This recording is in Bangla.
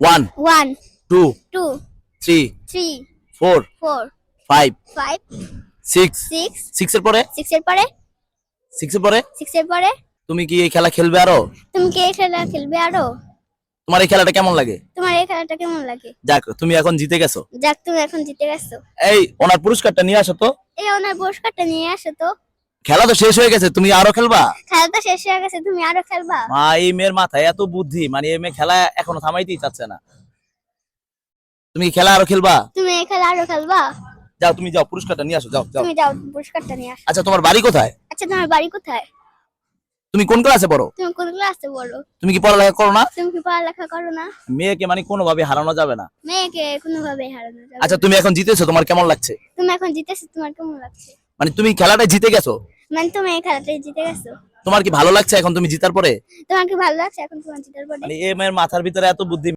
1 1 2 2 3 3 4 4 5 5 6 6 6 এর পরে 6 এর পরে 6 এর পরে 6 এর পরে তুমি কি এই খেলা খেলবে আরো? তুমি কি এই খেলা খেলবে আরো? তোমার এই খেলাটা কেমন লাগে? তোমার এই খেলাটা কেমন লাগে? যাক তুমি এখন জিতে গেছো। যাক তুমি এখন জিতে গেছো। এই ওনার পুরস্কারটা নিয়ে আসো তো। এই ওনার পুরস্কারটা নিয়ে আসো তো। খেলা তো শেষ হয়ে গেছে, তুমি আরো খেলবা? খেলাটা শেষ হয়ে গেছে, তুমি আরো খেলবা? মা, এই মেয়ের মাথায় এত বুদ্ধি, মানে এই মেয়ে খেলা এখনো থামাইতেই চাচ্ছে না। তুমি কি খেলা আরো খেলবা? তুমি এই খেলা আরো খেলবা? যাও তুমি যাও, পুরস্কারটা নিয়ে আসো, যাও যাও। তুমি যাও পুরস্কারটা নিয়ে আসো। আচ্ছা তোমার বাড়ি কোথায়? আচ্ছা তোমার বাড়ি কোথায়? তুমি কোন ক্লাসে পড়ো? তুমি কোন ক্লাসে পড়ো? তুমি কি পড়ালেখা করো না? তুমি কি পড়ালেখা করো না? মেয়েকে মানে কোনোভাবে হারানো যাবে না। মেয়েকে কোনোভাবে হারানো যাবে না। আচ্ছা তুমি এখন জিতেছো, তোমার কেমন লাগছে? তুমি এখন জিতেছো, তোমার কেমন লাগছে? মানে তুমি খেলাটায় জিতে গেছো, মানে তুমি এই খেলাটাই জিতে গেছো। তোমার কি ভালো লাগছে এখন তুমি জিতার পরে? তোমার কি ভালো লাগছে এখন তোমার জিতার পরে? মানে এই মেয়ের মাথার ভিতরে এত বুদ্ধি।